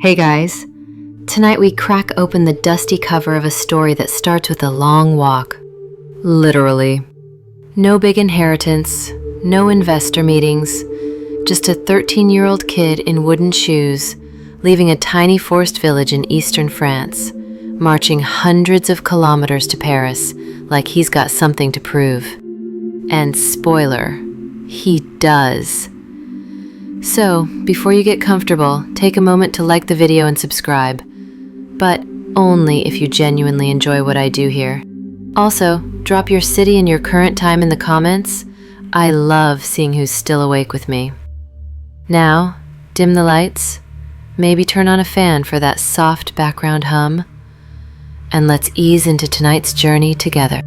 Hey guys, tonight we crack open the dusty cover of a story that starts with a long walk. Literally. No big inheritance, no investor meetings, just a 13-year-old kid in wooden shoes, leaving a tiny forest village in eastern France, marching hundreds of kilometers to Paris like he's got something to prove. And spoiler, he does. So, before you get comfortable, take a moment to like the video and subscribe. But only if you genuinely enjoy what I do here. Also, drop your city and your current time in the comments. I love seeing who's still awake with me. Now, dim the lights, maybe turn on a fan for that soft background hum, and let's ease into tonight's journey together.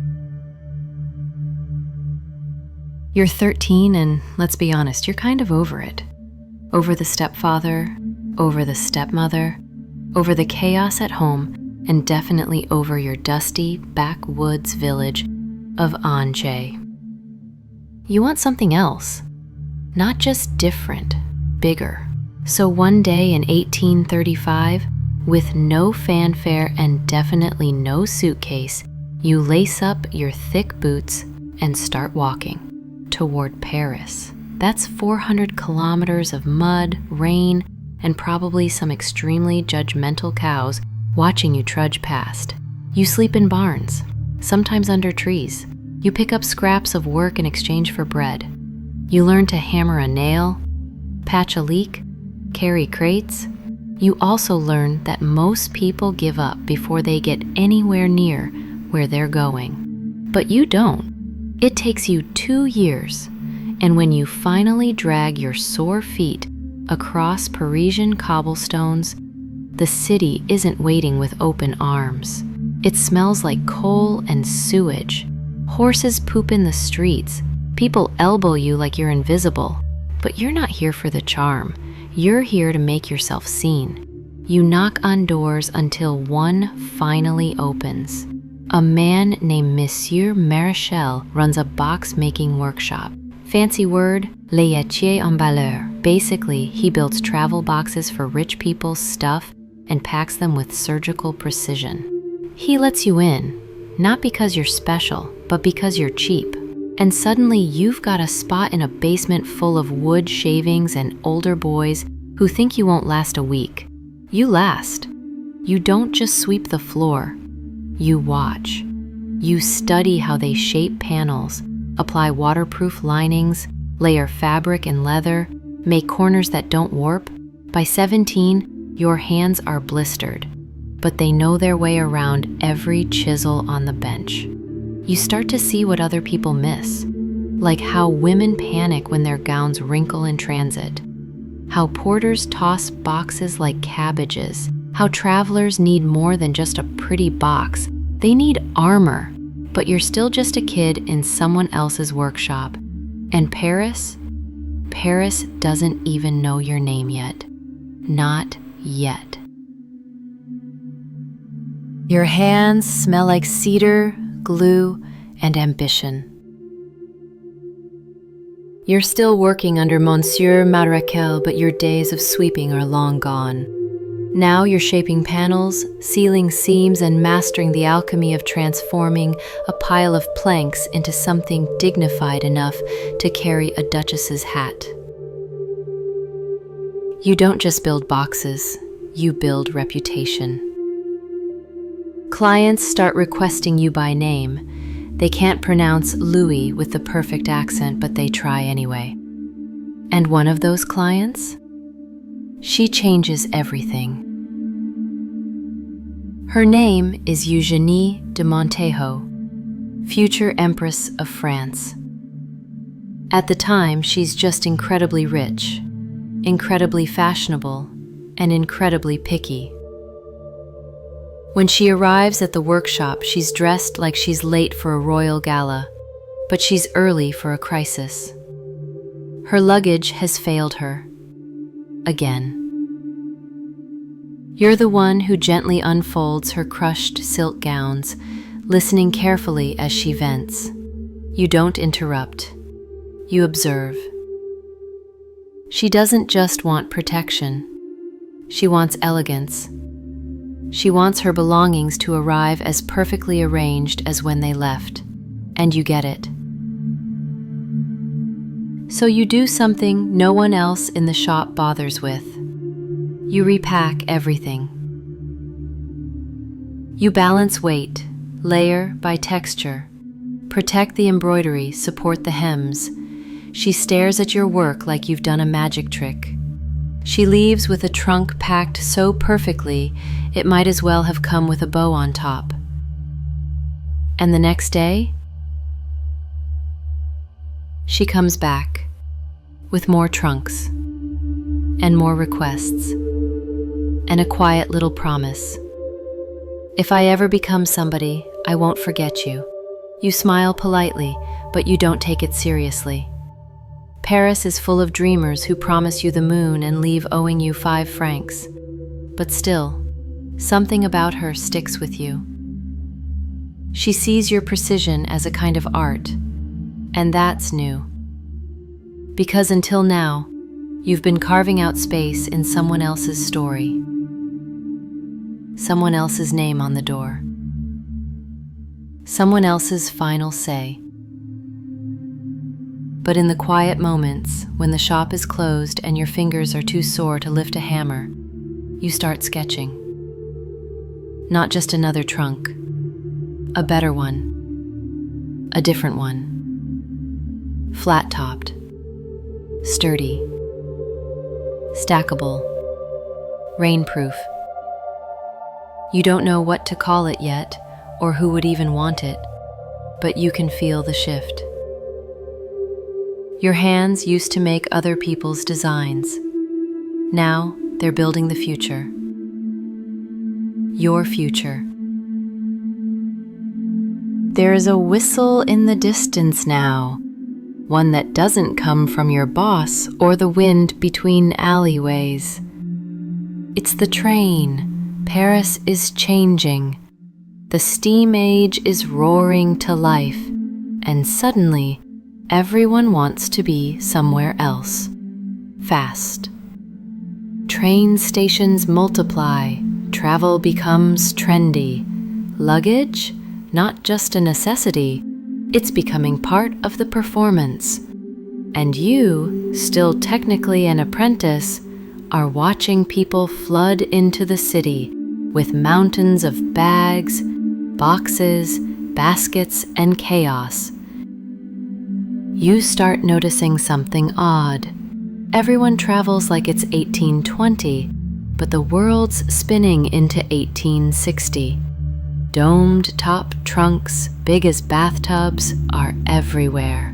You're 13 and let's be honest, you're kind of over it. Over the stepfather, over the stepmother, over the chaos at home, and definitely over your dusty backwoods village of Angers. You want something else, not just different, bigger. So one day in 1835, with no fanfare and definitely no suitcase, you lace up your thick boots and start walking toward Paris. That's 400 kilometers of mud, rain, and probably some extremely judgmental cows watching you trudge past. You sleep in barns, sometimes under trees. You pick up scraps of work in exchange for bread. You learn to hammer a nail, patch a leak, carry crates. You also learn that most people give up before they get anywhere near where they're going. But you don't. It takes you 2 years. And when you finally drag your sore feet across Parisian cobblestones, the city isn't waiting with open arms. It smells like coal and sewage. Horses poop in the streets. People elbow you like you're invisible. But you're not here for the charm. You're here to make yourself seen. You knock on doors until one finally opens. A man named Monsieur Maréchal runs a box-making workshop. Fancy word, laitier emballeur. Basically, he builds travel boxes for rich people's stuff and packs them with surgical precision. He lets you in, not because you're special, but because you're cheap. And suddenly you've got a spot in a basement full of wood shavings and older boys who think you won't last a week. You last. You don't just sweep the floor. You watch. You study how they shape panels, apply waterproof linings, layer fabric and leather, make corners that don't warp. By 17, your hands are blistered, but they know their way around every chisel on the bench. You start to see what other people miss, like how women panic when their gowns wrinkle in transit, how porters toss boxes like cabbages, how travelers need more than just a pretty box. They need armor. But you're still just a kid in someone else's workshop. And Paris doesn't even know your name yet. Not yet. Your hands smell like cedar, glue, and ambition. You're still working under Monsieur Maréchal, but your days of sweeping are long gone. Now you're shaping panels, sealing seams, and mastering the alchemy of transforming a pile of planks into something dignified enough to carry a duchess's hat. You don't just build boxes, you build reputation. Clients start requesting you by name. They can't pronounce Louis with the perfect accent, but they try anyway. And one of those clients? She changes everything. Her name is Eugénie de Montejo, future Empress of France. At the time, she's just incredibly rich, incredibly fashionable, and incredibly picky. When she arrives at the workshop, she's dressed like she's late for a royal gala, but she's early for a crisis. Her luggage has failed her. Again. You're the one who gently unfolds her crushed silk gowns, listening carefully as she vents. You don't interrupt. You observe. She doesn't just want protection. She wants elegance. She wants her belongings to arrive as perfectly arranged as when they left. And you get it. So you do something no one else in the shop bothers with. You repack everything. You balance weight, layer by texture, protect the embroidery, support the hems. She stares at your work like you've done a magic trick. She leaves with a trunk packed so perfectly, it might as well have come with a bow on top. And the next day, she comes back with more trunks and more requests and a quiet little promise. If I ever become somebody, I won't forget you. You smile politely, but you don't take it seriously. Paris is full of dreamers who promise you the moon and leave owing you 5 francs. But still, something about her sticks with you. She sees your precision as a kind of art, and that's new. Because until now, you've been carving out space in someone else's story. Someone else's name on the door. Someone else's final say. But in the quiet moments, when the shop is closed and your fingers are too sore to lift a hammer, you start sketching. Not just another trunk, a better one, a different one. Flat-topped, sturdy, stackable, rainproof. You don't know what to call it yet, or who would even want it, but you can feel the shift. Your hands used to make other people's designs. Now they're building the future. Your future. There is a whistle in the distance now, one that doesn't come from your boss or the wind between alleyways. It's the train. Paris is changing. The steam age is roaring to life, and suddenly, everyone wants to be somewhere else. Fast. Train stations multiply. Travel becomes trendy. Luggage? Not just a necessity. It's becoming part of the performance. And you, still technically an apprentice, are watching people flood into the city with mountains of bags, boxes, baskets, and chaos. You start noticing something odd. Everyone travels like it's 1820, but the world's spinning into 1860. Domed top trunks, big as bathtubs, are everywhere.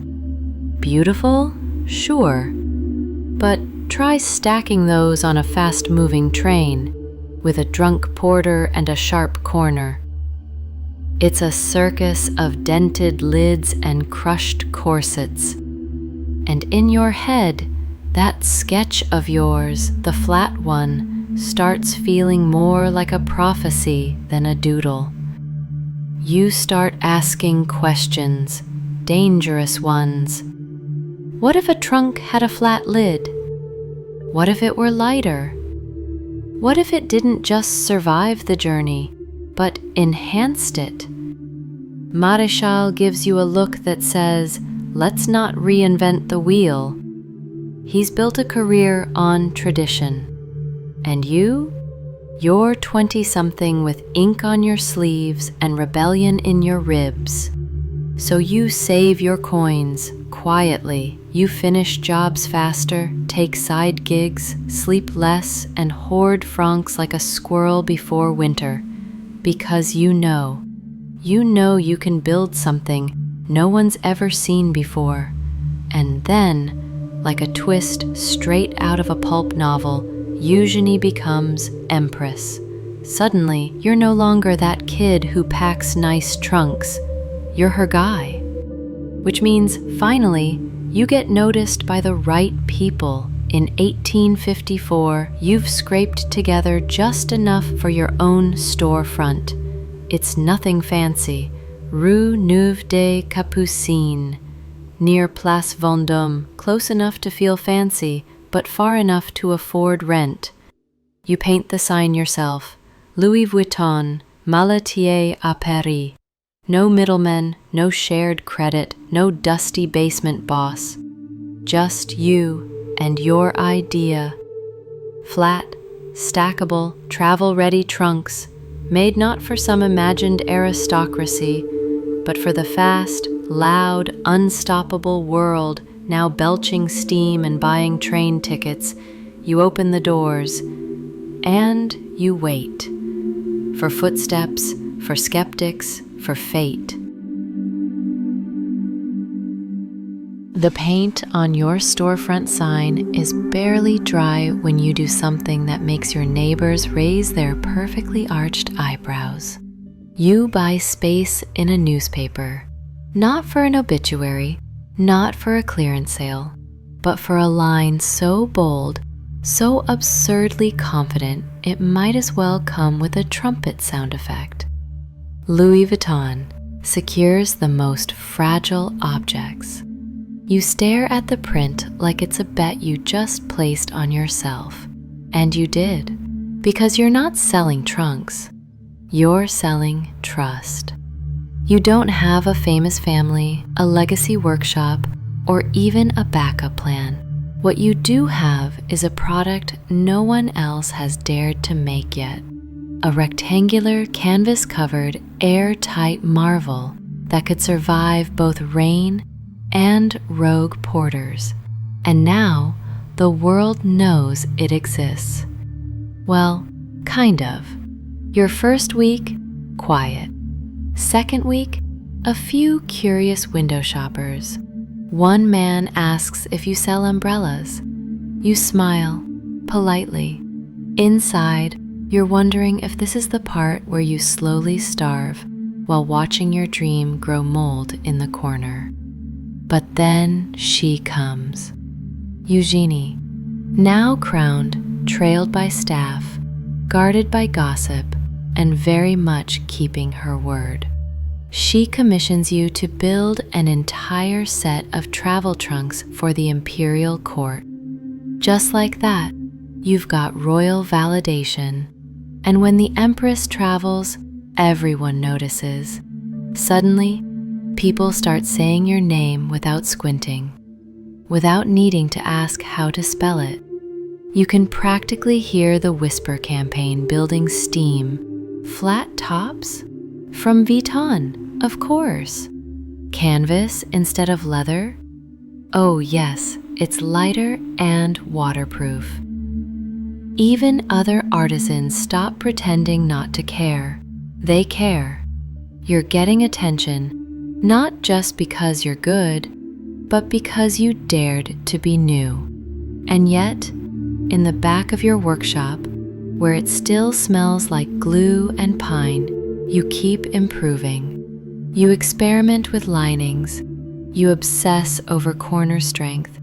Beautiful? Sure. But try stacking those on a fast-moving train, with a drunk porter and a sharp corner. It's a circus of dented lids and crushed corsets. And in your head, that sketch of yours, the flat one, starts feeling more like a prophecy than a doodle. You start asking questions, dangerous ones. What if a trunk had a flat lid? What if it were lighter? What if it didn't just survive the journey, but enhanced it? Maréchal gives you a look that says, let's not reinvent the wheel. He's built a career on tradition. And you? You're 20-something with ink on your sleeves and rebellion in your ribs. So you save your coins, quietly. You finish jobs faster, take side gigs, sleep less, and hoard francs like a squirrel before winter. Because you know you can build something no one's ever seen before. And then, like a twist straight out of a pulp novel, Eugénie becomes Empress. Suddenly, you're no longer that kid who packs nice trunks. You're her guy. Which means, finally, you get noticed by the right people. In 1854, you've scraped together just enough for your own storefront. It's nothing fancy. Rue Neuve des Capucines, near Place Vendôme, close enough to feel fancy, but far enough to afford rent. You paint the sign yourself. Louis Vuitton, Malatier à Paris. No middlemen, no shared credit, no dusty basement boss. Just you and your idea. Flat, stackable, travel-ready trunks, made not for some imagined aristocracy, but for the fast, loud, unstoppable world now belching steam and buying train tickets. You open the doors, and you wait. For footsteps, for skeptics, for fate. The paint on your storefront sign is barely dry when you do something that makes your neighbors raise their perfectly arched eyebrows. You buy space in a newspaper, not for an obituary, not for a clearance sale, but for a line so bold, so absurdly confident, it might as well come with a trumpet sound effect. Louis Vuitton secures the most fragile objects. You stare at the print like it's a bet you just placed on yourself. And you did, because you're not selling trunks. You're selling trust. You don't have a famous family, a legacy workshop, or even a backup plan. What you do have is a product no one else has dared to make yet. A rectangular, canvas-covered, airtight marvel that could survive both rain and rogue porters. And now, the world knows it exists. Well, kind of. Your first week, quiet. Second week, a few curious window shoppers. One man asks if you sell umbrellas. You smile, politely. Inside, you're wondering if this is the part where you slowly starve while watching your dream grow mold in the corner. But then she comes. Eugénie, now crowned, trailed by staff, guarded by gossip, and very much keeping her word. She commissions you to build an entire set of travel trunks for the imperial court. Just like that, you've got royal validation. And when the Empress travels, everyone notices. Suddenly, people start saying your name without squinting, without needing to ask how to spell it. You can practically hear the whisper campaign building steam. Flat tops? From Vuitton, of course. Canvas instead of leather? Oh yes, it's lighter and waterproof. Even other artisans stop pretending not to care. They care. You're getting attention, not just because you're good, but because you dared to be new. And yet, in the back of your workshop, where it still smells like glue and pine, you keep improving. You experiment with linings. You obsess over corner strength.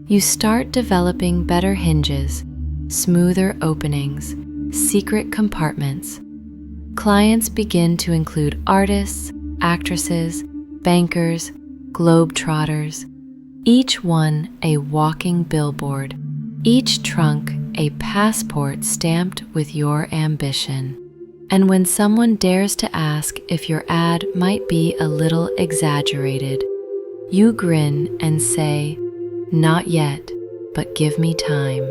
You start developing better hinges, smoother openings, secret compartments. Clients begin to include artists, actresses, bankers, globetrotters, each one a walking billboard, each trunk a passport stamped with your ambition. And when someone dares to ask if your ad might be a little exaggerated, you grin and say, "Not yet, but give me time."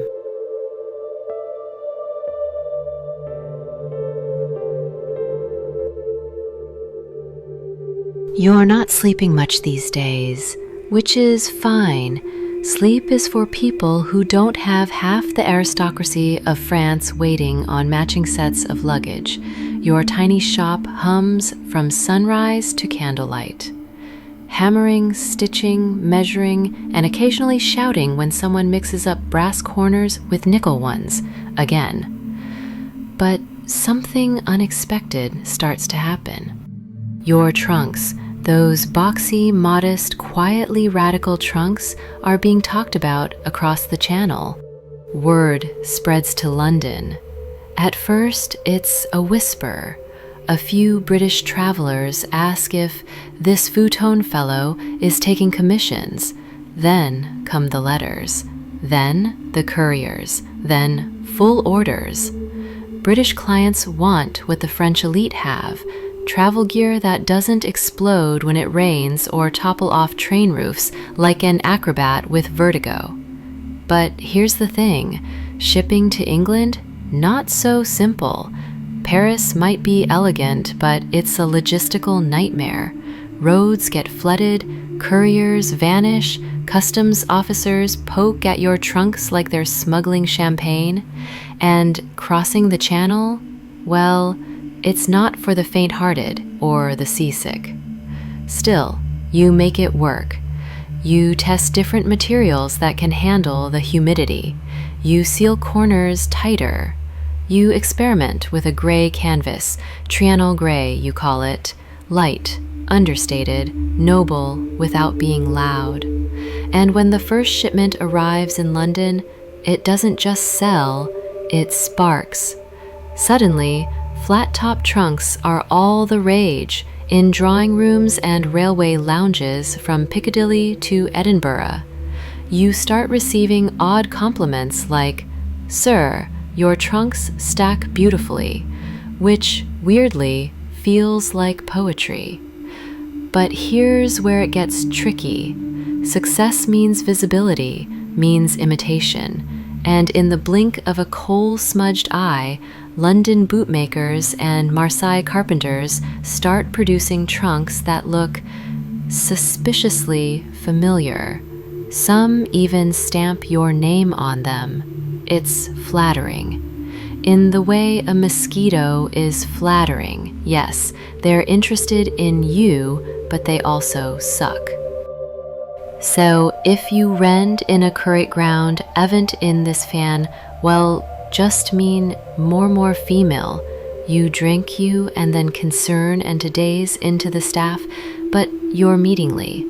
You're not sleeping much these days, which is fine. Sleep is for people who don't have half the aristocracy of France waiting on matching sets of luggage. Your tiny shop hums from sunrise to candlelight. Hammering, stitching, measuring, and occasionally shouting when someone mixes up brass corners with nickel ones, again. But something unexpected starts to happen. Your trunks, those boxy, modest, quietly radical trunks, are being talked about across the channel. Word spreads to London. At first, it's a whisper. A few British travelers ask if this Vuitton fellow is taking commissions. Then come the letters. Then the couriers, then full orders. British clients want what the French elite have, travel gear that doesn't explode when it rains or topple off train roofs like an acrobat with vertigo. But here's the thing, shipping to England, not so simple. Paris might be elegant, but it's a logistical nightmare. Roads get flooded, couriers vanish, customs officers poke at your trunks like they're smuggling champagne, and crossing the channel, well, it's not for the faint-hearted or the seasick. Still, you make it work. You test different materials that can handle the humidity. You seal corners tighter. You experiment with a gray canvas, Triennial gray you call it, light, understated, noble without being loud. And when the first shipment arrives in London, it doesn't just sell, it sparks. Suddenly, flat-top trunks are all the rage in drawing rooms and railway lounges from Piccadilly to Edinburgh. You start receiving odd compliments like, "Sir, your trunks stack beautifully," which, weirdly, feels like poetry. But here's where it gets tricky. Success means visibility, means imitation, and in the blink of a coal-smudged eye, London bootmakers and Marseille carpenters start producing trunks that look suspiciously familiar. Some even stamp your name on them. It's flattering. In the way a mosquito is flattering. Yes, they're interested in you, but they also suck. So if you rend in a current ground, event in this fan, well, just mean more female. You drink you and then concern and today's into the staff, but you're meetingly.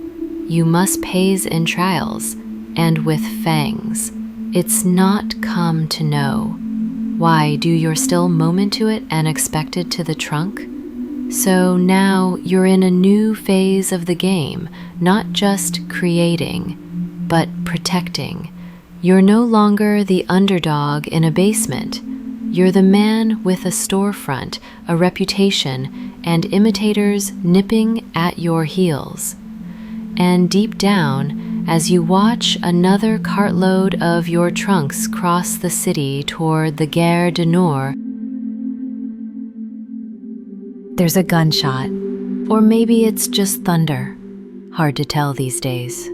You must pays in trials, and with fangs. It's not come to know. Why do your still moment to it and expected to the trunk? So now you're in a new phase of the game, not just creating, but protecting. You're no longer the underdog in a basement. You're the man with a storefront, a reputation, and imitators nipping at your heels. And deep down, as you watch another cartload of your trunks cross the city toward the Gare du Nord, there's a gunshot, or maybe it's just thunder. Hard to tell these days.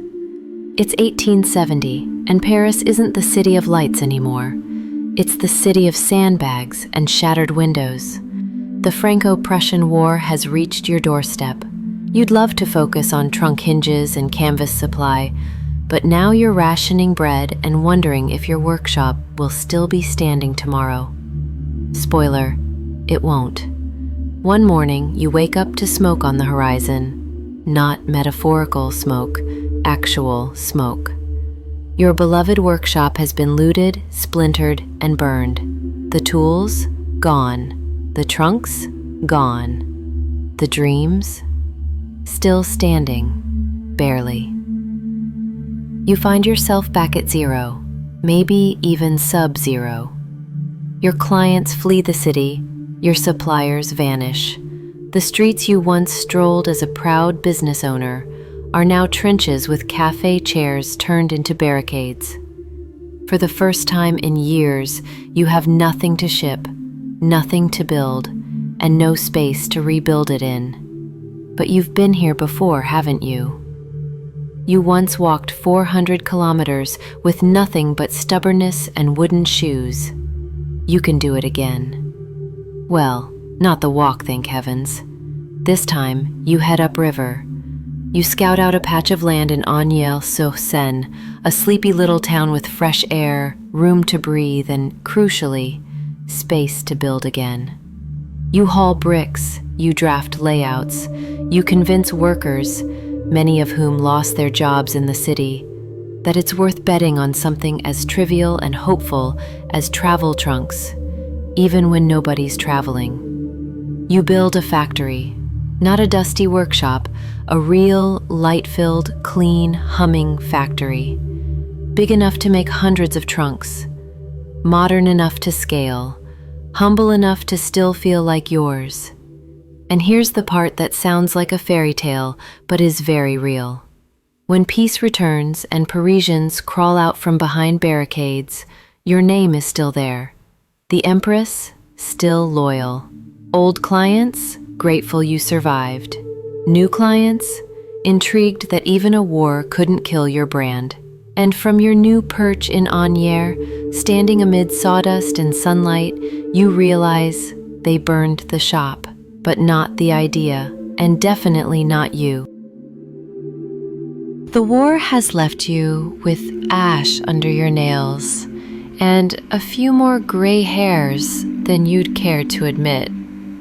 It's 1870, and Paris isn't the city of lights anymore. It's the city of sandbags and shattered windows. The Franco-Prussian War has reached your doorstep. You'd love to focus on trunk hinges and canvas supply, but now you're rationing bread and wondering if your workshop will still be standing tomorrow. Spoiler, it won't. One morning, you wake up to smoke on the horizon. Not metaphorical smoke, actual smoke. Your beloved workshop has been looted, splintered, and burned. The tools, gone. The trunks, gone. The dreams, still standing, barely. You find yourself back at zero, maybe even sub-zero. Your clients flee the city, your suppliers vanish. The streets you once strolled as a proud business owner are now trenches with cafe chairs turned into barricades. For the first time in years, you have nothing to ship, nothing to build, and no space to rebuild it in. But you've been here before, haven't you? You once walked 400 kilometers with nothing but stubbornness and wooden shoes. You can do it again. Well, not the walk, thank heavens. This time, you head upriver. You scout out a patch of land in Seine, a sleepy little town with fresh air, room to breathe, and, crucially, space to build again. You haul bricks, you draft layouts, you convince workers, many of whom lost their jobs in the city, that it's worth betting on something as trivial and hopeful as travel trunks, even when nobody's traveling. You build a factory, not a dusty workshop, a real, light-filled, clean, humming factory, big enough to make hundreds of trunks. modern enough to scale, humble enough to still feel like yours. And here's the part that sounds like a fairy tale, but is very real. When peace returns and Parisians crawl out from behind barricades, your name is still there. The Empress, still loyal. Old clients, grateful you survived. New clients, intrigued that even a war couldn't kill your brand. And from your new perch in Agnières, standing amid sawdust and sunlight, you realize they burned the shop, but not the idea, and definitely not you. The war has left you with ash under your nails and a few more gray hairs than you'd care to admit.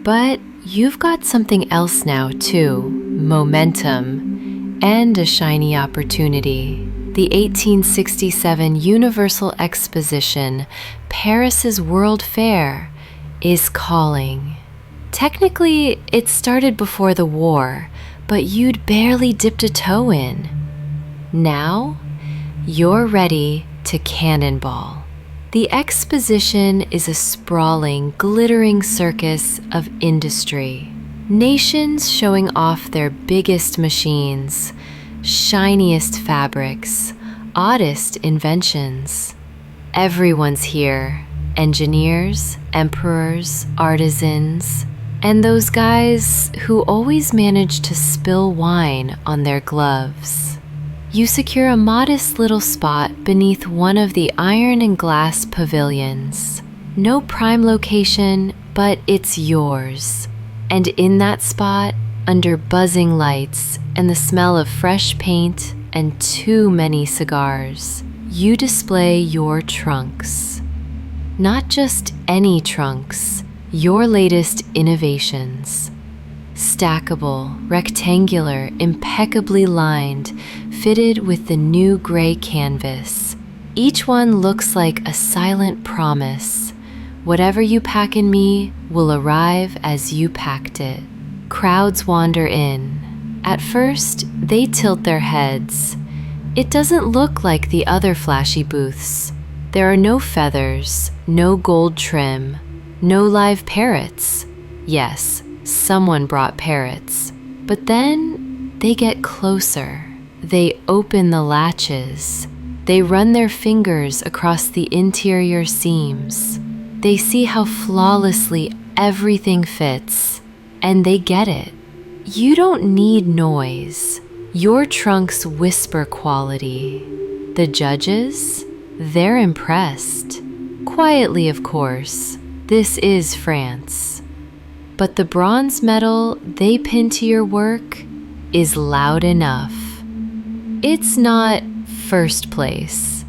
But you've got something else now too, momentum and a shiny opportunity. The 1867 Universal Exposition, Paris's World Fair, is calling. Technically, it started before the war, but you'd barely dipped a toe in. Now, you're ready to cannonball. The exposition is a sprawling, glittering circus of industry. Nations showing off their biggest machines, shiniest fabrics, oddest inventions. Everyone's here. Engineers, emperors, artisans, and those guys who always manage to spill wine on their gloves. You secure a modest little spot beneath one of the iron and glass pavilions. No prime location, but it's yours. And in that spot, under buzzing lights and the smell of fresh paint and too many cigars, you display your trunks. Not just any trunks, your latest innovations. Stackable, rectangular, impeccably lined, fitted with the new gray canvas. Each one looks like a silent promise. Whatever you pack in me will arrive as you packed it. Crowds wander in. At first, they tilt their heads. It doesn't look like the other flashy booths. There are no feathers, no gold trim, no live parrots. Yes, someone brought parrots. But then they get closer. They open the latches. They run their fingers across the interior seams. They see how flawlessly everything fits, and they get it. You don't need noise. Your trunks whisper quality. The judges? They're impressed. Quietly, of course. This is France. But the bronze medal they pin to your work is loud enough. It's not first place,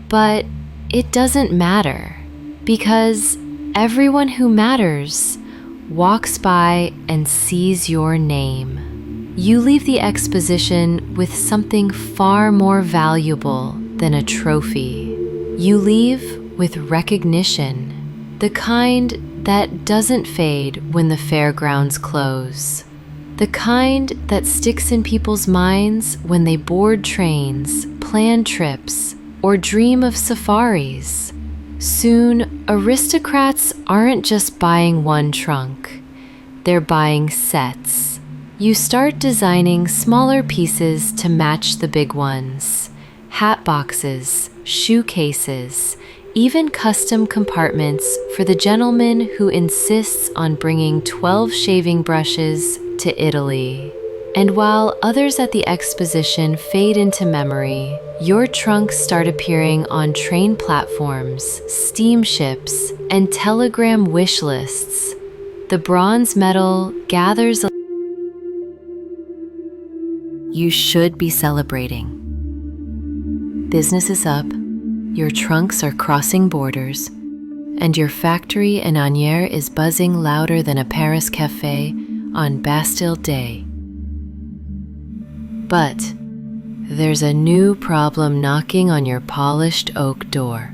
but it doesn't matter because everyone who matters walks by and sees your name. You leave the exposition with something far more valuable than a trophy. You leave with recognition, the kind that doesn't fade when the fairgrounds close, the kind that sticks in people's minds when they board trains, plan trips, or dream of safaris. Soon, aristocrats aren't just buying one trunk, they're buying sets. You start designing smaller pieces to match the big ones. Hat boxes, shoe cases, even custom compartments for the gentleman who insists on bringing 12 shaving brushes to Italy. And while others at the exposition fade into memory, your trunks start appearing on train platforms, steamships, and telegram wish lists. The bronze medal gathers. You should be celebrating. Business is up, your trunks are crossing borders, and your factory in Agnières is buzzing louder than a Paris cafe on Bastille Day. But there's a new problem knocking on your polished oak door.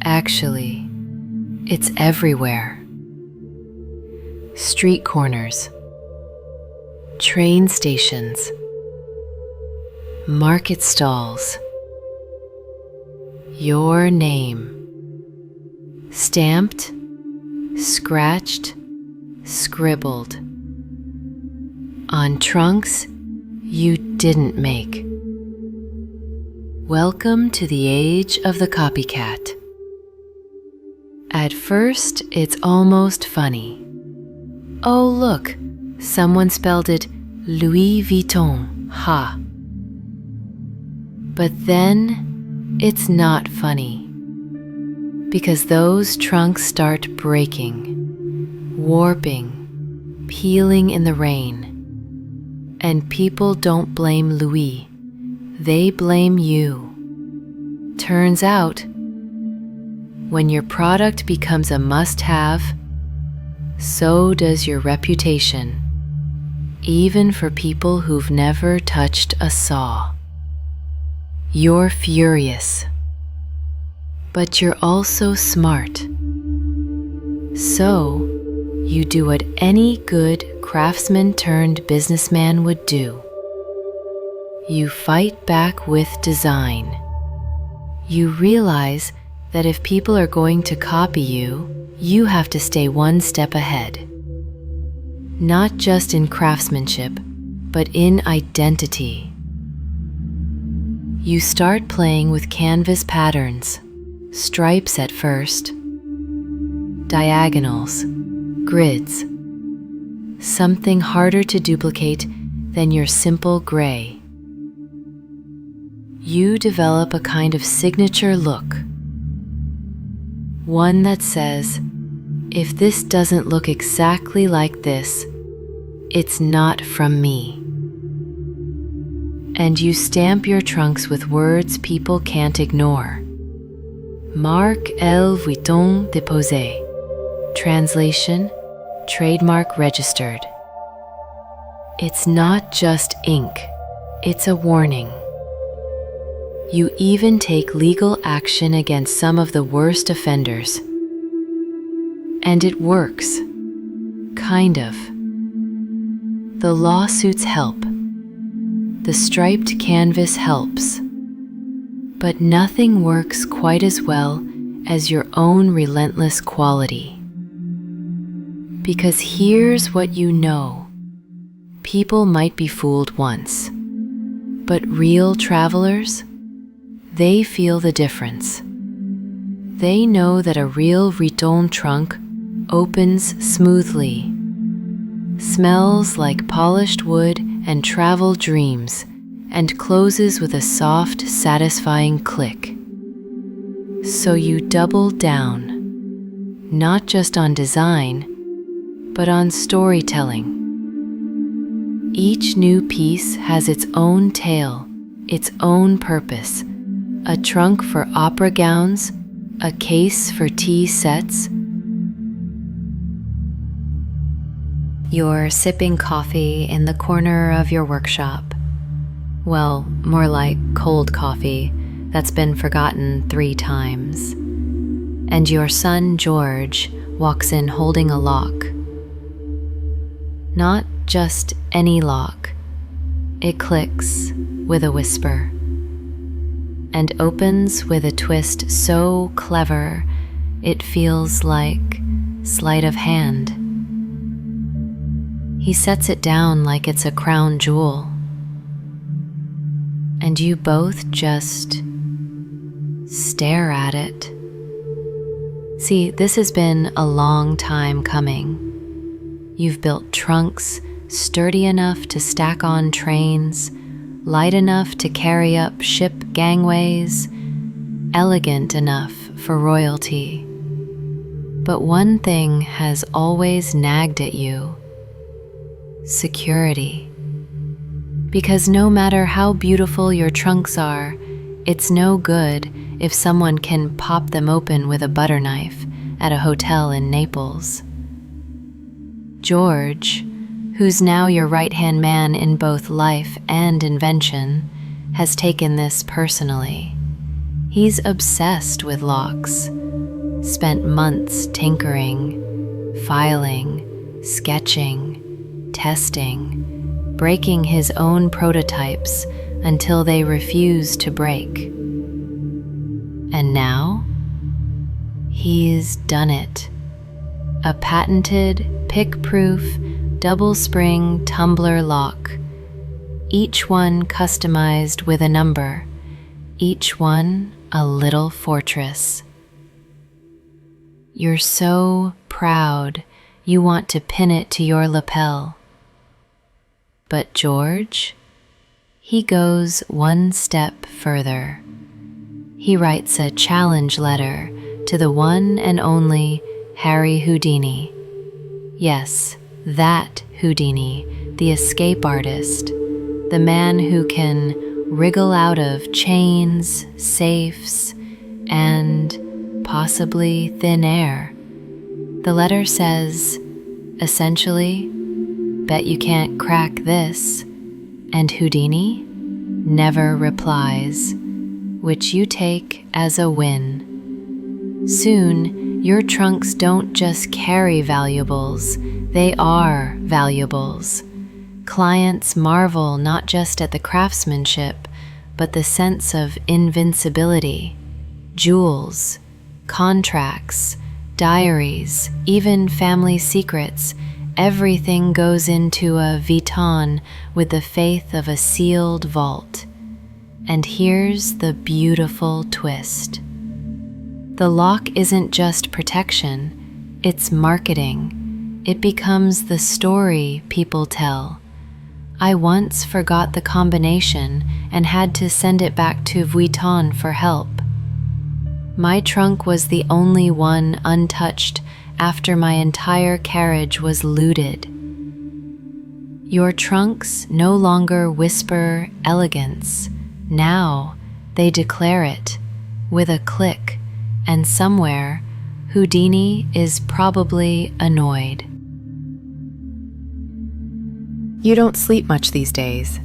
Actually, it's everywhere. Street corners, train stations, market stalls. Your name. Stamped, scratched, scribbled on trunks you didn't make. Welcome to the age of the copycat. At first, it's almost funny. Oh, look, someone spelled it Louis Vuitton, ha. But then, it's not funny. Because those trunks start breaking, warping, peeling in the rain. And people don't blame Louis, they blame you. Turns out, when your product becomes a must-have, so does your reputation, even for people who've never touched a saw. You're furious, but you're also smart. So, you do what any good craftsman turned businessman would do. You fight back with design. You realize that if people are going to copy you, you have to stay one step ahead. Not just in craftsmanship, but in identity. You start playing with canvas patterns, stripes at first, diagonals, grids, something harder to duplicate than your simple gray. You develop a kind of signature look, one that says, if this doesn't look exactly like this, it's not from me. And you stamp your trunks with words people can't ignore. Marque Louis Vuitton déposé. Translation, trademark registered. It's not just ink, it's a warning. You even take legal action against some of the worst offenders. And it works. Kind of. The lawsuits help. The striped canvas helps. But nothing works quite as well as your own relentless quality. Because here's what you know. People might be fooled once, but real travelers, they feel the difference. They know that a real Vuitton trunk opens smoothly, smells like polished wood and travel dreams, and closes with a soft, satisfying click. So you double down, not just on design, but on storytelling. Each new piece has its own tale, its own purpose. A trunk for opera gowns, a case for tea sets. You're sipping coffee in the corner of your workshop. Well, more like cold coffee that's been forgotten 3 times. And your son, George, walks in holding a lock. Not just any lock. It clicks with a whisper and opens with a twist so clever it feels like sleight of hand. He sets it down like it's a crown jewel, and you both just stare at it. See, this has been a long time coming. You've built trunks sturdy enough to stack on trains, light enough to carry up ship gangways, elegant enough for royalty. But one thing has always nagged at you: security. Because no matter how beautiful your trunks are, it's no good if someone can pop them open with a butter knife at a hotel in Naples. George, who's now your right-hand man in both life and invention, has taken this personally. He's obsessed with locks, spent months tinkering, filing, sketching, testing, breaking his own prototypes until they refuse to break. And now, He's done it. A patented, pick-proof, double-spring tumbler lock. Each one customized with a number. Each one a little fortress. You're so proud you want to pin it to your lapel. But George, he goes one step further. He writes a challenge letter to the one and only Harry Houdini. Yes, that Houdini, the escape artist, the man who can wriggle out of chains, safes, and possibly thin air. The letter says, essentially, bet you can't crack this, and Houdini never replies, which you take as a win. Soon, your trunks don't just carry valuables, they are valuables. Clients marvel not just at the craftsmanship, but the sense of invincibility. Jewels, contracts, diaries, even family secrets, everything goes into a Vuitton with the faith of a sealed vault. And here's the beautiful twist. The lock isn't just protection, it's marketing. It becomes the story people tell. I once forgot the combination and had to send it back to Vuitton for help. My trunk was the only one untouched after my entire carriage was looted. Your trunks no longer whisper elegance. Now they declare it with a click, and somewhere Houdini is probably annoyed. You don't sleep much these days,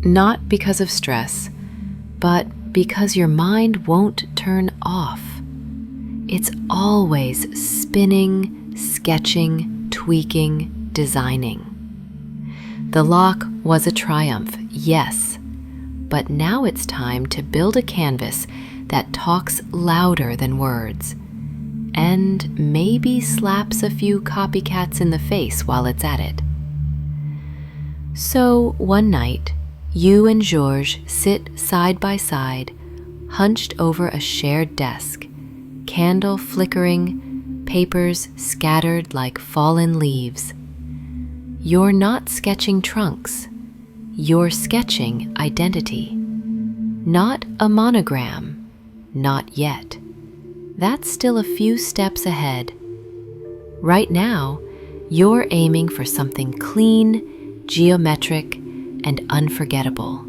not because of stress, but because your mind won't turn off. It's always spinning, sketching, tweaking, designing. The lock was a triumph, yes, but now it's time to build a canvas that talks louder than words, and maybe slaps a few copycats in the face while it's at it. So one night, you and Georges sit side by side, hunched over a shared desk, candle flickering, papers scattered like fallen leaves. You're not sketching trunks, you're sketching identity. Not a monogram, not yet. That's still a few steps ahead. Right now, you're aiming for something clean, geometric, and unforgettable.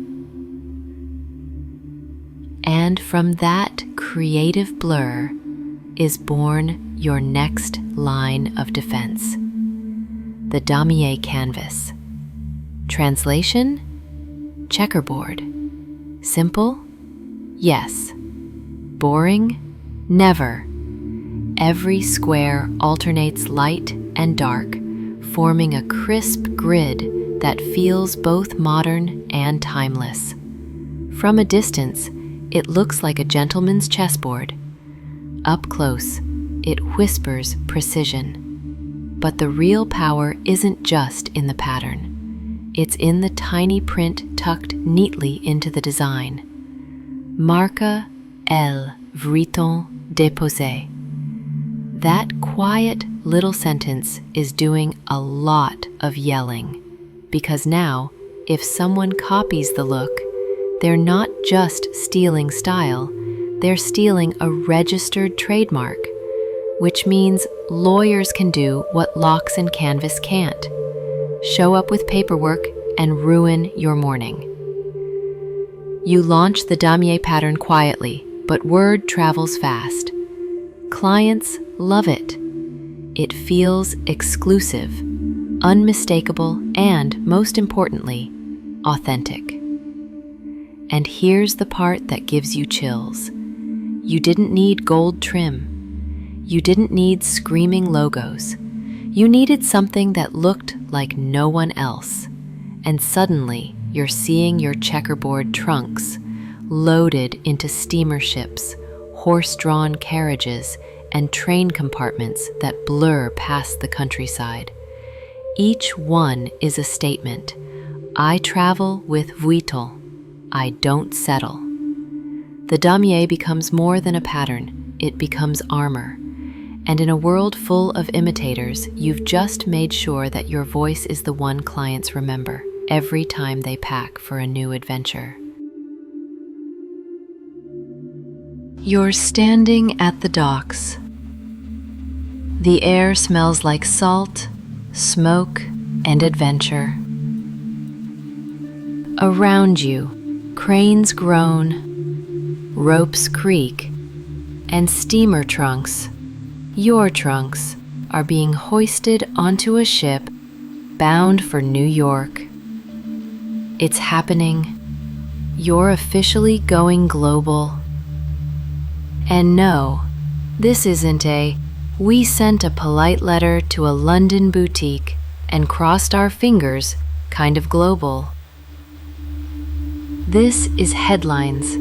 And from that creative blur is born your next line of defense, the damier canvas. Translation? Checkerboard. Simple? Yes. Boring? Never. Every square alternates light and dark, forming a crisp grid that feels both modern and timeless. From a distance, it looks like a gentleman's chessboard. Up close, it whispers precision. But the real power isn't just in the pattern. It's in the tiny print tucked neatly into the design. Marque L. Vuitton déposé. That quiet little sentence is doing a lot of yelling. Because now, if someone copies the look, they're not just stealing style, they're stealing a registered trademark, which means lawyers can do what locks and canvas can't. Show up with paperwork and ruin your morning. You launch the damier pattern quietly, but word travels fast. Clients love it. It feels exclusive, unmistakable, and, most importantly, authentic. And here's the part that gives you chills. You didn't need gold trim. You didn't need screaming logos. You needed something that looked like no one else. And suddenly, you're seeing your checkerboard trunks loaded into steamer ships, horse-drawn carriages, and train compartments that blur past the countryside. Each one is a statement. I travel with Vuitton. I don't settle. The damier becomes more than a pattern. It becomes armor. And in a world full of imitators, you've just made sure that your voice is the one clients remember every time they pack for a new adventure. You're standing at the docks. The air smells like salt, smoke, and adventure. Around you, cranes groan, ropes creak, and steamer trunks, your trunks, are being hoisted onto a ship bound for New York. It's happening. You're officially going global. And no, this isn't we sent a polite letter to a London boutique and crossed our fingers kind of global. This is headlines,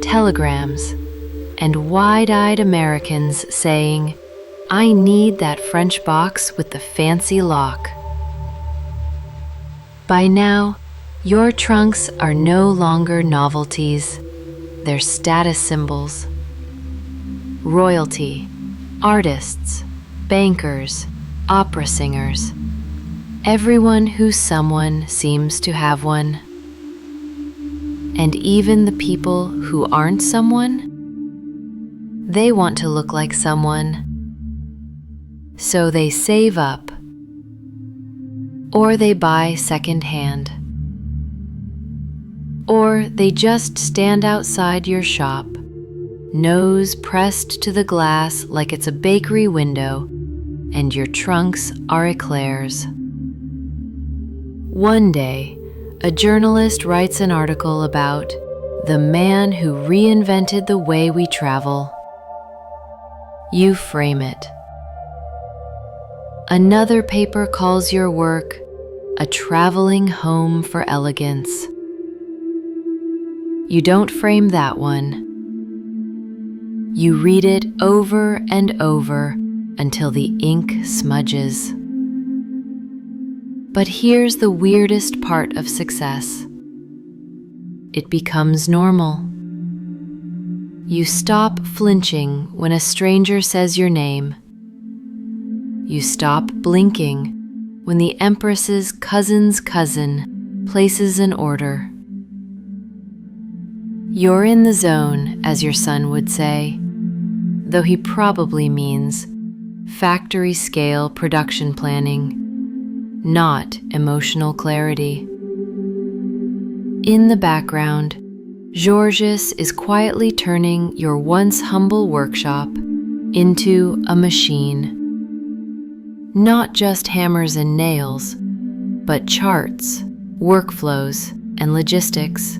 telegrams, and wide-eyed Americans saying, I need that French box with the fancy lock. By now, your trunks are no longer novelties, they're status symbols. Royalty, artists, bankers, opera singers, everyone who's someone seems to have one. And even the people who aren't someone, they want to look like someone. So they save up, or they buy secondhand, or they just stand outside your shop, nose pressed to the glass like it's a bakery window, and your trunks are eclairs. One day, a journalist writes an article about the man who reinvented the way we travel. You frame it. Another paper calls your work a traveling home for elegance. You don't frame that one. You read it over and over until the ink smudges. But here's the weirdest part of success. It becomes normal. You stop flinching when a stranger says your name. You stop blinking when the Empress's cousin's cousin places an order. You're in the zone, as your son would say, though he probably means factory-scale production planning, not emotional clarity. In the background, Georges is quietly turning your once humble workshop into a machine. Not just hammers and nails, but charts, workflows, and logistics.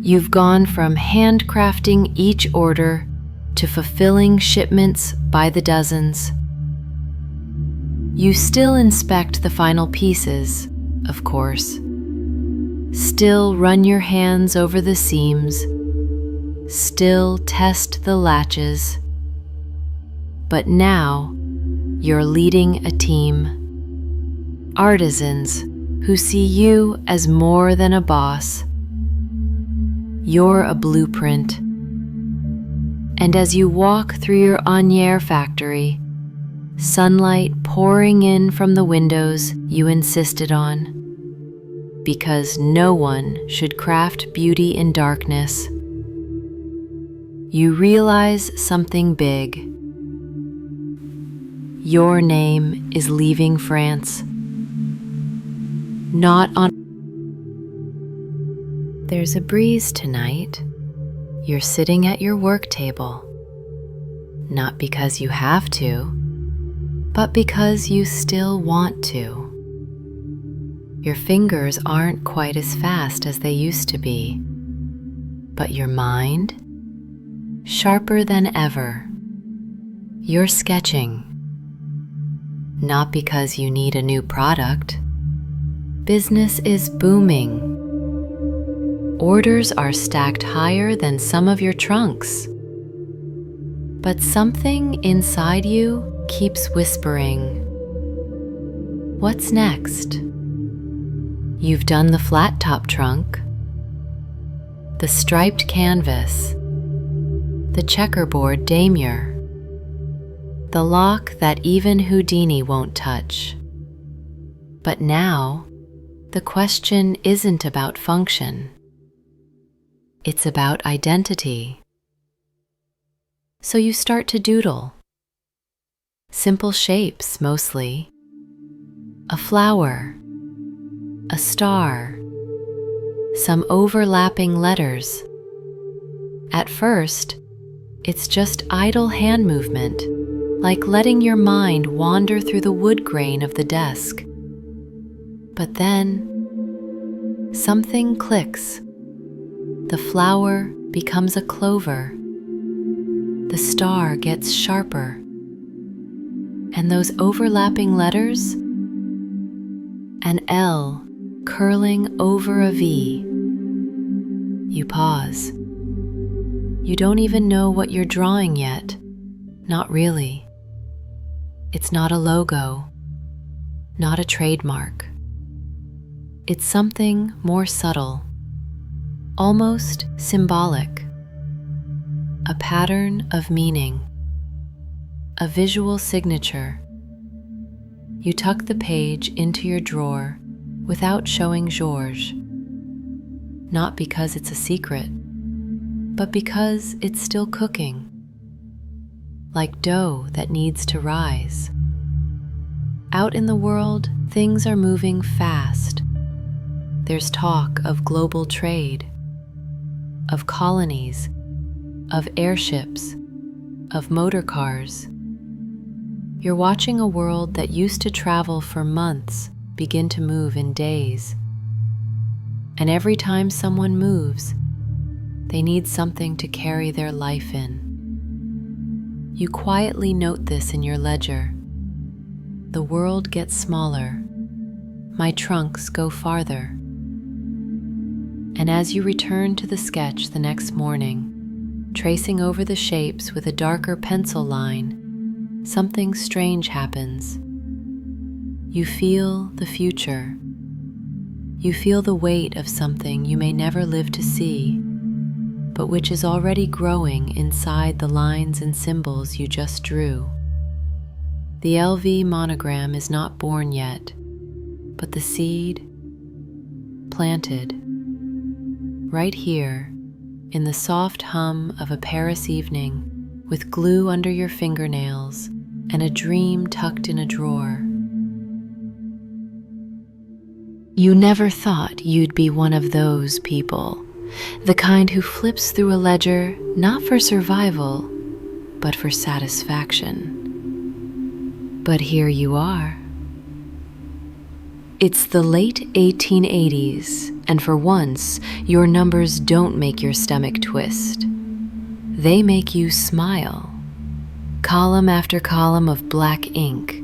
You've gone from handcrafting each order to fulfilling shipments by the dozens. You still inspect the final pieces, of course. Still run your hands over the seams. Still test the latches. But now, you're leading a team. Artisans who see you as more than a boss. You're a blueprint. And as you walk through your Agnières factory, sunlight pouring in from the windows you insisted on, because no one should craft beauty in darkness, you realize something big. Your name is leaving France. Not on. There's a breeze tonight. You're sitting at your work table. Not because you have to, but because you still want to. Your fingers aren't quite as fast as they used to be, but your mind, sharper than ever. You're sketching. Not because you need a new product. Business is booming. Orders are stacked higher than some of your trunks. But something inside you keeps whispering, "What's next?" You've done the flat top trunk, the striped canvas, the checkerboard damier, the lock that even Houdini won't touch. But now, the question isn't about function. It's about identity. So you start to doodle. Simple shapes, mostly. A flower, a star, some overlapping letters. At first, it's just idle hand movement, like letting your mind wander through the wood grain of the desk. But then, something clicks. The flower becomes a clover. The star gets sharper. And those overlapping letters? An L curling over a V. You pause. You don't even know what you're drawing yet. Not really. It's not a logo, not a trademark. It's something more subtle, almost symbolic. A pattern of meaning, a visual signature. You tuck the page into your drawer without showing Georges, not because it's a secret, but because it's still cooking, like dough that needs to rise. Out in the world, things are moving fast. There's talk of global trade, of colonies, of airships, of motor cars. You're watching a world that used to travel for months begin to move in days. And every time someone moves, they need something to carry their life in. You quietly note this in your ledger. The world gets smaller. My trunks go farther. And as you return to the sketch the next morning, tracing over the shapes with a darker pencil line, something strange happens. You feel the future. You feel the weight of something you may never live to see, but which is already growing inside the lines and symbols you just drew. The LV monogram is not born yet, but the seed planted right here in the soft hum of a Paris evening with glue under your fingernails and a dream tucked in a drawer. You never thought you'd be one of those people, the kind who flips through a ledger not for survival, but for satisfaction. But here you are. It's the late 1880s, and for once, your numbers don't make your stomach twist. They make you smile. Column after column of black ink,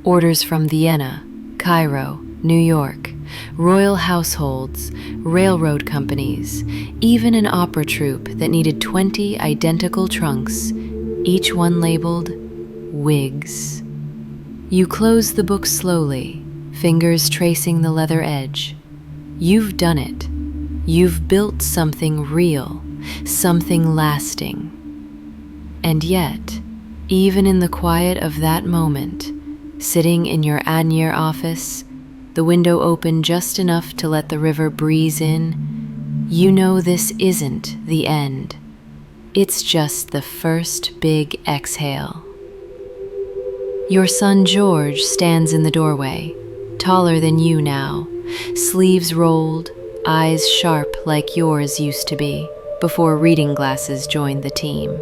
orders from Vienna, Cairo, New York, royal households, railroad companies, even an opera troupe that needed 20 identical trunks, each one labeled wigs. You close the book slowly, fingers tracing the leather edge. You've done it. You've built something real, something lasting. And yet, even in the quiet of that moment, sitting in your Agnier office, the window open just enough to let the river breeze in, you know this isn't the end. It's just the first big exhale. Your son George stands in the doorway, taller than you now, sleeves rolled, eyes sharp like yours used to be, before reading glasses joined the team.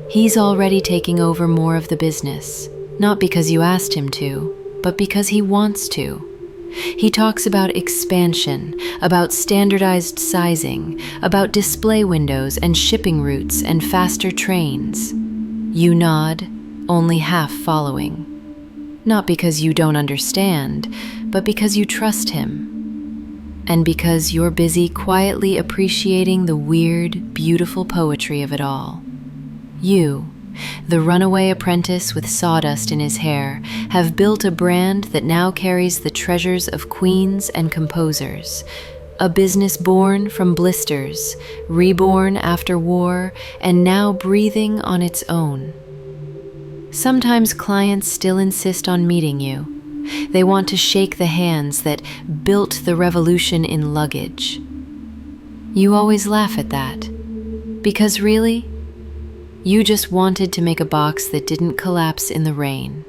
He's already taking over more of the business, not because you asked him to, but because he wants to. He talks about expansion, about standardized sizing, about display windows and shipping routes and faster trains. You nod, only half following. Not because you don't understand, but because you trust him. And because you're busy quietly appreciating the weird, beautiful poetry of it all. You, the runaway apprentice with sawdust in his hair, have built a brand that now carries the treasures of queens and composers. A business born from blisters, reborn after war, and now breathing on its own. Sometimes clients still insist on meeting you. They want to shake the hands that built the revolution in luggage. You always laugh at that, because really, you just wanted to make a box that didn't collapse in the rain.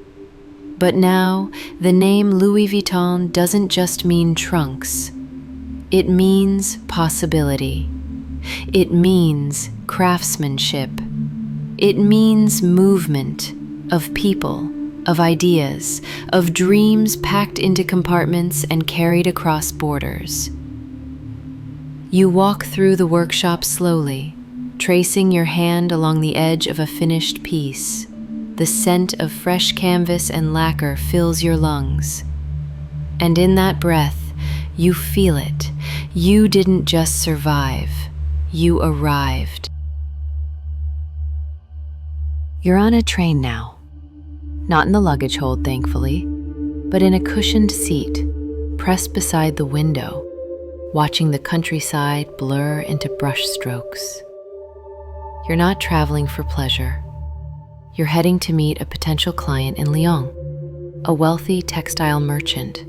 But now, the name Louis Vuitton doesn't just mean trunks. It means possibility. It means craftsmanship. It means movement of people, of ideas, of dreams packed into compartments and carried across borders. You walk through the workshop slowly, tracing your hand along the edge of a finished piece. The scent of fresh canvas and lacquer fills your lungs. And in that breath, you feel it. You didn't just survive, you arrived. You're on a train now. Not in the luggage hold, thankfully, but in a cushioned seat, pressed beside the window, watching the countryside blur into brush strokes. You're not traveling for pleasure. You're heading to meet a potential client in Lyon, a wealthy textile merchant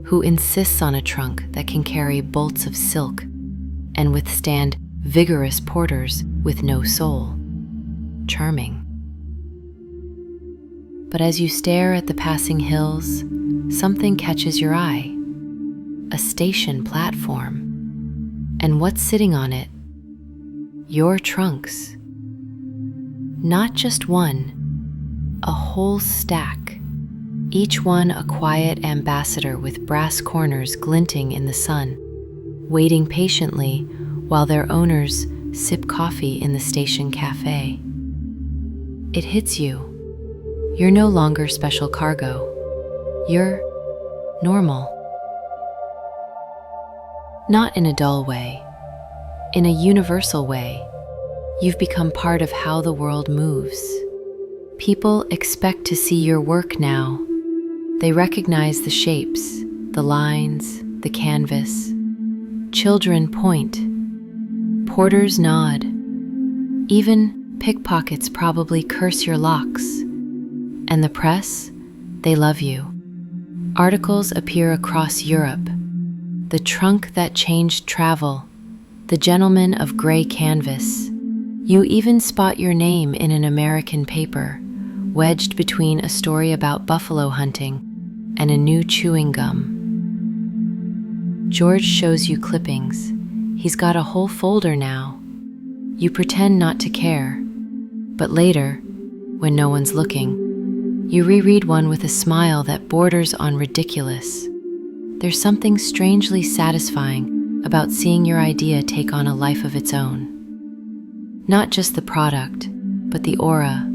who insists on a trunk that can carry bolts of silk and withstand vigorous porters with no sole. Charming. But as you stare at the passing hills, something catches your eye. A station platform. And what's sitting on it? Your trunks. Not just one, a whole stack. Each one a quiet ambassador with brass corners glinting in the sun, waiting patiently while their owners sip coffee in the station cafe. It hits you. You're no longer special cargo. You're normal. Not in a dull way, in a universal way. You've become part of how the world moves. People expect to see your work now. They recognize the shapes, the lines, the canvas. Children point. Porters nod. Even pickpockets probably curse your locks. And the press, they love you. Articles appear across Europe. The trunk that changed travel. The gentleman of gray canvas. You even spot your name in an American paper, wedged between a story about buffalo hunting and a new chewing gum. George shows you clippings. He's got a whole folder now. You pretend not to care, but later, when no one's looking, you reread one with a smile that borders on ridiculous. There's something strangely satisfying about seeing your idea take on a life of its own. Not just the product, but the aura.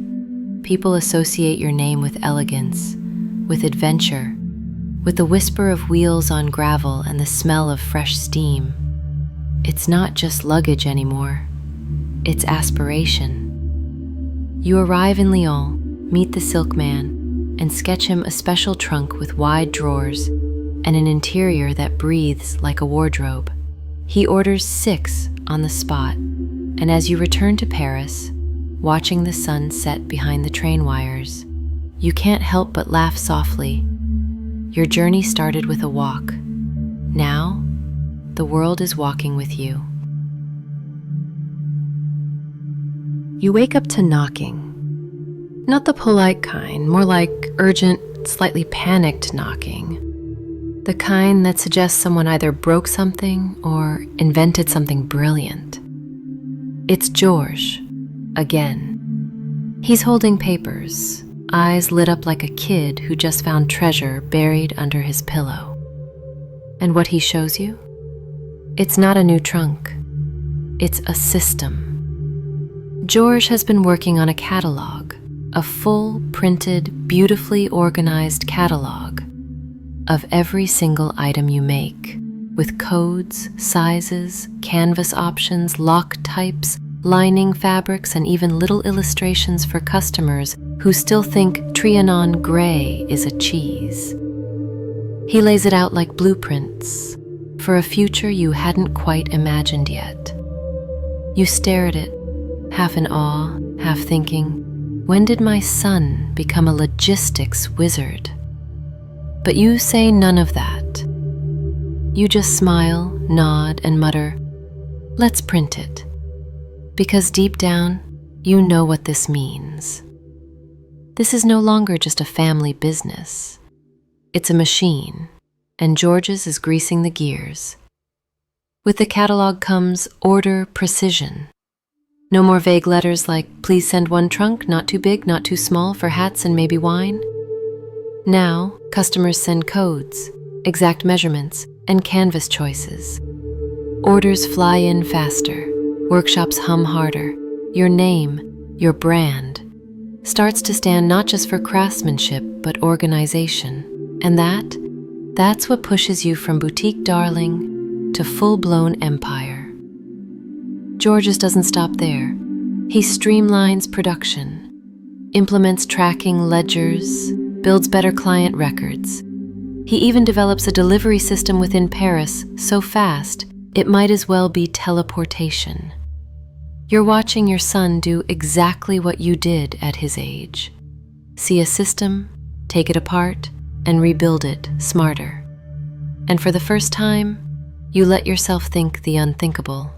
People associate your name with elegance, with adventure, with the whisper of wheels on gravel and the smell of fresh steam. It's not just luggage anymore. It's aspiration. You arrive in Lyon, meet the silk man, and sketch him a special trunk with wide drawers and an interior that breathes like a wardrobe. He orders 6 on the spot, and as you return to Paris, watching the sun set behind the train wires, you can't help but laugh softly. Your journey started with a walk. Now, the world is walking with you. You wake up to knocking. Not the polite kind, more like urgent, slightly panicked knocking. The kind that suggests someone either broke something or invented something brilliant. It's George, again. He's holding papers, eyes lit up like a kid who just found treasure buried under his pillow. And what he shows you? It's not a new trunk. It's a system. George has been working on a catalog, a full, printed, beautifully organized catalog of every single item you make, with codes, sizes, canvas options, lock types, lining fabrics, and even little illustrations for customers who still think Trianon gray is a cheese. He lays it out like blueprints for a future you hadn't quite imagined yet. You stare at it, half in awe, half thinking, when did my son become a logistics wizard? But you say none of that. You just smile, nod, and mutter, let's print it. Because deep down, you know what this means. This is no longer just a family business. It's a machine, and George's is greasing the gears. With the catalog comes order precision. No more vague letters like, please send one trunk, not too big, not too small, for hats and maybe wine. Now, customers send codes, exact measurements, and canvas choices. Orders fly in faster, workshops hum harder. Your name, your brand, starts to stand not just for craftsmanship, but organization. And that's what pushes you from boutique darling to full-blown empire. George's doesn't stop there. He streamlines production, implements tracking ledgers, builds better client records. He even develops a delivery system within Paris so fast, it might as well be teleportation. You're watching your son do exactly what you did at his age. See a system, take it apart, and rebuild it smarter. And for the first time, you let yourself think the unthinkable.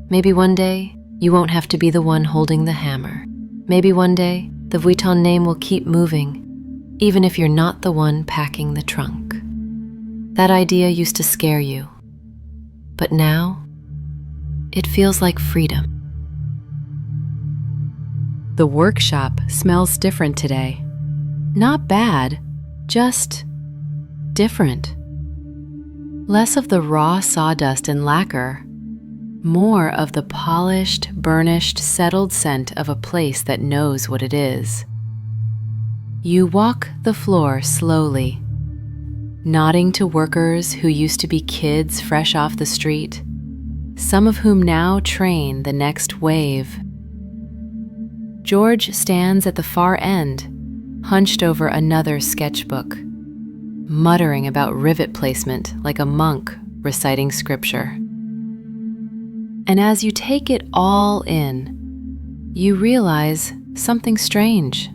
Maybe one day, you won't have to be the one holding the hammer. Maybe one day, the Vuitton name will keep moving, even if you're not the one packing the trunk. That idea used to scare you. But now, it feels like freedom. The workshop smells different today. Not bad, just different. Less of the raw sawdust and lacquer, more of the polished, burnished, settled scent of a place that knows what it is. You walk the floor slowly, nodding to workers who used to be kids fresh off the street, some of whom now train the next wave. George stands at the far end, hunched over another sketchbook, muttering about rivet placement like a monk reciting scripture. And as you take it all in, you realize something strange.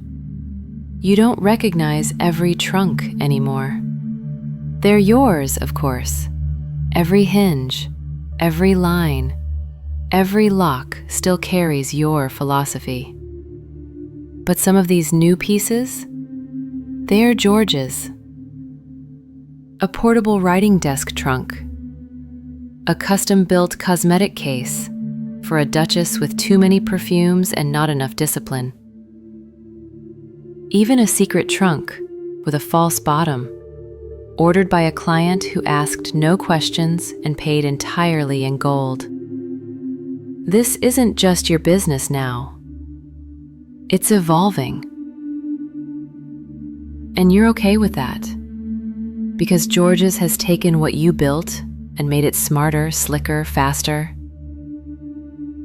You don't recognize every trunk anymore. They're yours, of course. Every hinge, every line, every lock still carries your philosophy. But some of these new pieces, they're George's. A portable writing desk trunk, a custom-built cosmetic case for a duchess with too many perfumes and not enough discipline. Even a secret trunk with a false bottom, ordered by a client who asked no questions and paid entirely in gold. This isn't just your business now. It's evolving. And you're okay with that, because George's has taken what you built and made it smarter, slicker, faster.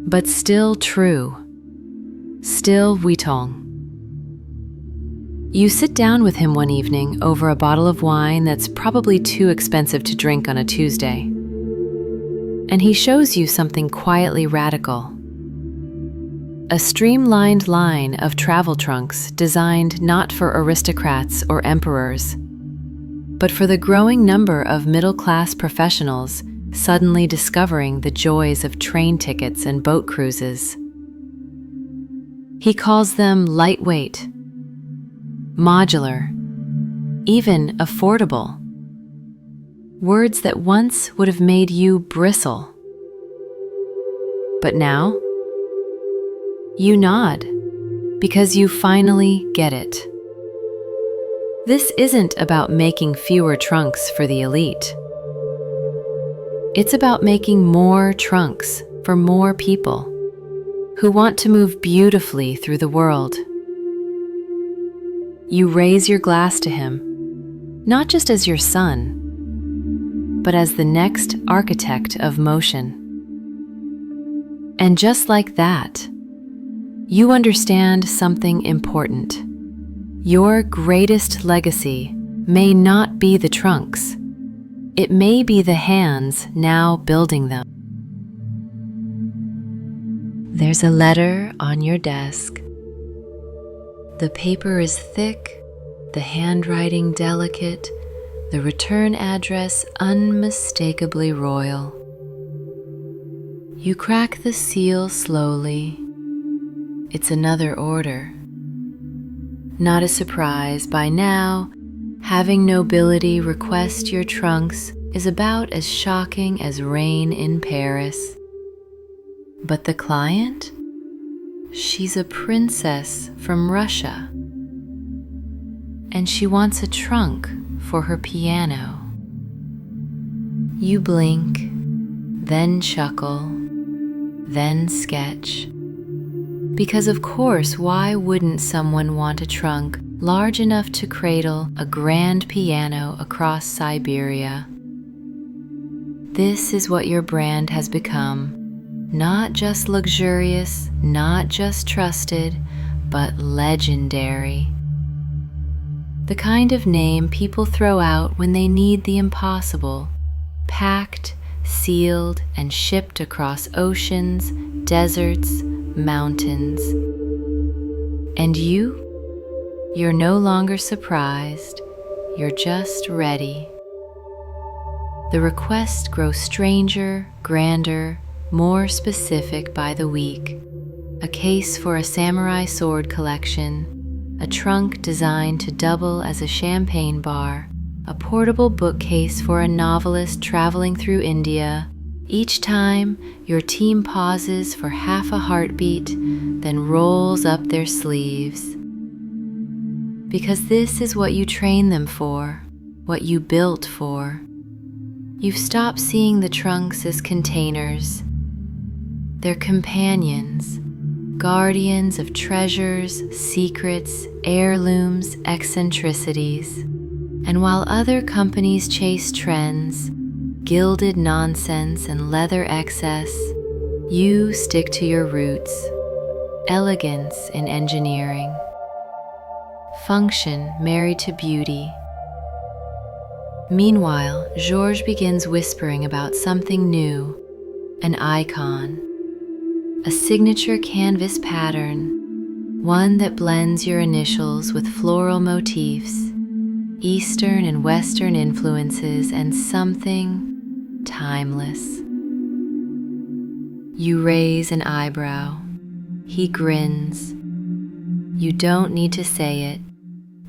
But still true, still Vuitton. You sit down with him one evening over a bottle of wine that's probably too expensive to drink on a Tuesday. And he shows you something quietly radical. A streamlined line of travel trunks designed not for aristocrats or emperors, but for the growing number of middle-class professionals suddenly discovering the joys of train tickets and boat cruises. He calls them lightweight, modular, even affordable. Words that once would have made you bristle. But now, you nod, because you finally get it. This isn't about making fewer trunks for the elite. It's about making more trunks for more people who want to move beautifully through the world. You raise your glass to him, not just as your son, but as the next architect of motion. And just like that, you understand something important. Your greatest legacy may not be the trunks. It may be the hands now building them. There's a letter on your desk. The paper is thick, the handwriting delicate, the return address unmistakably royal. You crack the seal slowly. It's another order. Not a surprise, by now, having nobility request your trunks is about as shocking as rain in Paris. But the client? She's a princess from Russia, and she wants a trunk for her piano. You blink, then chuckle, then sketch. Because of course, why wouldn't someone want a trunk large enough to cradle a grand piano across Siberia? This is what your brand has become. Not just luxurious, not just trusted, but legendary. The kind of name people throw out when they need the impossible, packed, sealed, and shipped across oceans, deserts, mountains. And you're no longer surprised, you're just ready. The requests grow stranger, grander, more specific by the week. A case for a samurai sword collection, a trunk designed to double as a champagne bar, a portable bookcase for a novelist traveling through India. Each time, your team pauses for half a heartbeat, then rolls up their sleeves. Because this is what you train them for, what you built for. You've stopped seeing the trunks as containers. They're companions, guardians of treasures, secrets, heirlooms, eccentricities. And while other companies chase trends, gilded nonsense and leather excess, you stick to your roots, elegance in engineering, function married to beauty. Meanwhile, Georges begins whispering about something new, an icon, a signature canvas pattern, one that blends your initials with floral motifs, Eastern and Western influences, and something timeless. You raise an eyebrow. He grins. You don't need to say it.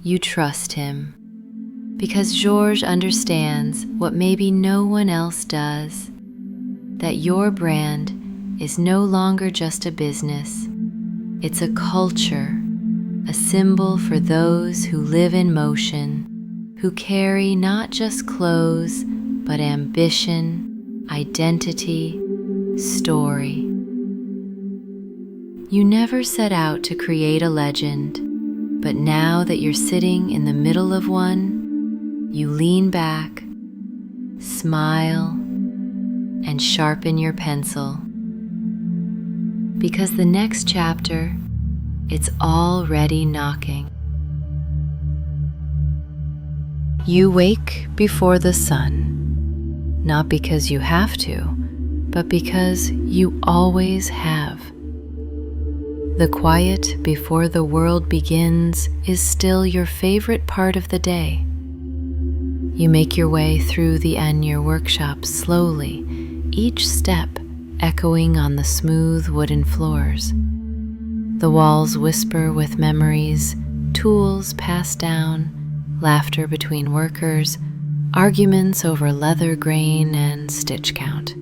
You trust him. Because Georges understands what maybe no one else does, that your brand is no longer just a business. It's a culture, a symbol for those who live in motion, who carry not just clothes, but ambition, identity, story. You never set out to create a legend, but now that you're sitting in the middle of one, you lean back, smile, and sharpen your pencil. Because the next chapter, it's already knocking. You wake before the sun, not because you have to, but because you always have. The quiet before the world begins is still your favorite part of the day. You make your way through the Annier workshop slowly, each step echoing on the smooth wooden floors. The walls whisper with memories, tools passed down, laughter between workers, arguments over leather grain and stitch count.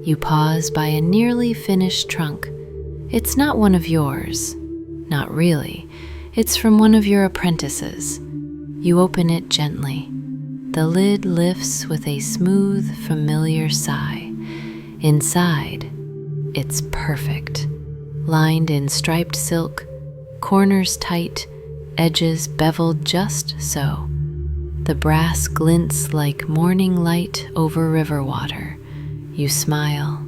You pause by a nearly finished trunk. It's not one of yours. Not really. It's from one of your apprentices. You open it gently. The lid lifts with a smooth, familiar sigh. Inside, it's perfect. Lined in striped silk, corners tight, edges beveled just so. The brass glints like morning light over river water. You smile.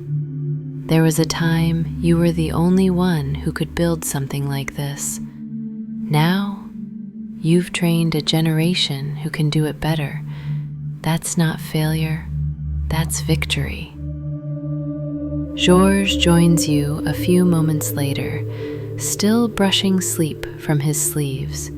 There was a time you were the only one who could build something like this. Now, you've trained a generation who can do it better. That's not failure, that's victory. Georges joins you a few moments later, still brushing sleep from his sleeves.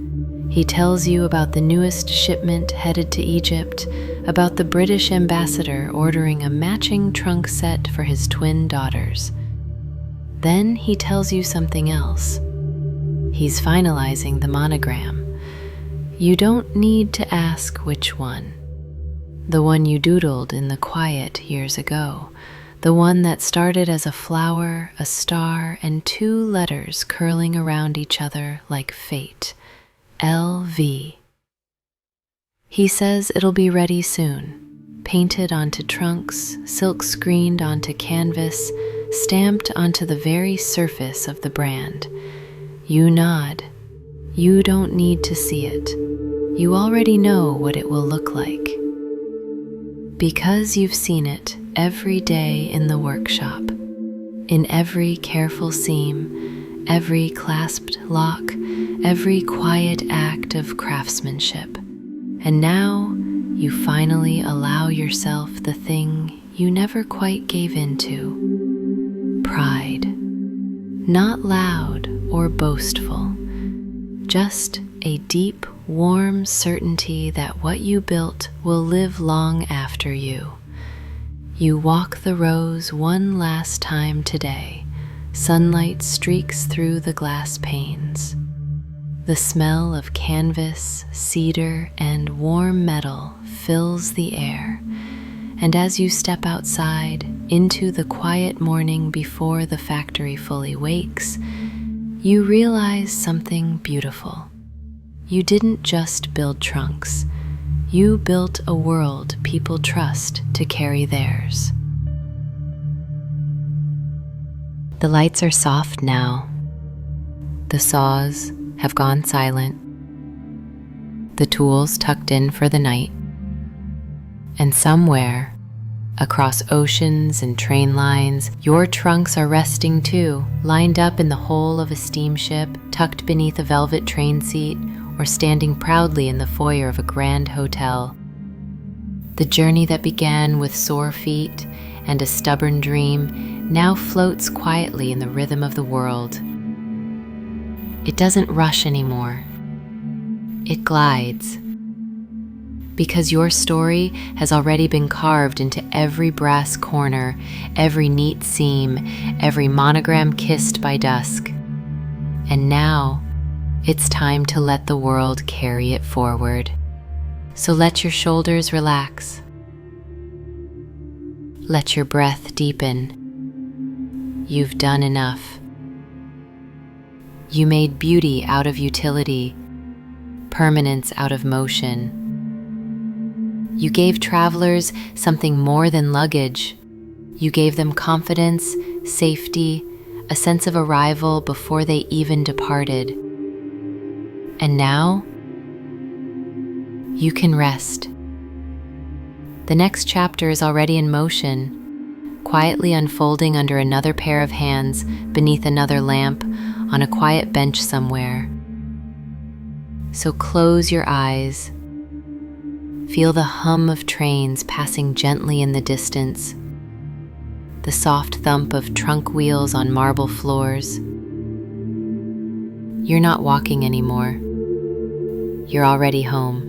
He tells you about the newest shipment headed to Egypt, about the British ambassador ordering a matching trunk set for his twin daughters. Then he tells you something else. He's finalizing the monogram. You don't need to ask which one. The one you doodled in the quiet years ago. The one that started as a flower, a star, and 2 letters curling around each other like fate. LV. He says it'll be ready soon, painted onto trunks, silk screened onto canvas, stamped onto the very surface of the brand. You nod. You don't need to see it. You already know what it will look like. Because you've seen it every day in the workshop, in every careful seam, every clasped lock, every quiet act of craftsmanship. And now you finally allow yourself the thing you never quite gave into: pride. Not loud or boastful, just a deep, warm certainty that what you built will live long after you. You walk the rows one last time today. Sunlight streaks through the glass panes. The smell of canvas, cedar, and warm metal fills the air. And as you step outside into the quiet morning before the factory fully wakes, you realize something beautiful. You didn't just build trunks. You built a world people trust to carry theirs. The lights are soft now. The saws have gone silent. The tools tucked in for the night. And somewhere, across oceans and train lines, your trunks are resting too, lined up in the hull of a steamship, tucked beneath a velvet train seat, or standing proudly in the foyer of a grand hotel. The journey that began with sore feet and a stubborn dream now floats quietly in the rhythm of the world. It doesn't rush anymore. It glides. Because your story has already been carved into every brass corner, every neat seam, every monogram kissed by dusk. And now, it's time to let the world carry it forward. So let your shoulders relax. Let your breath deepen. You've done enough. You made beauty out of utility, permanence out of motion. You gave travelers something more than luggage. You gave them confidence, safety, a sense of arrival before they even departed. And now, you can rest. The next chapter is already in motion, quietly unfolding under another pair of hands, beneath another lamp, on a quiet bench somewhere. So close your eyes. Feel the hum of trains passing gently in the distance, the soft thump of trunk wheels on marble floors. You're not walking anymore. You're already home.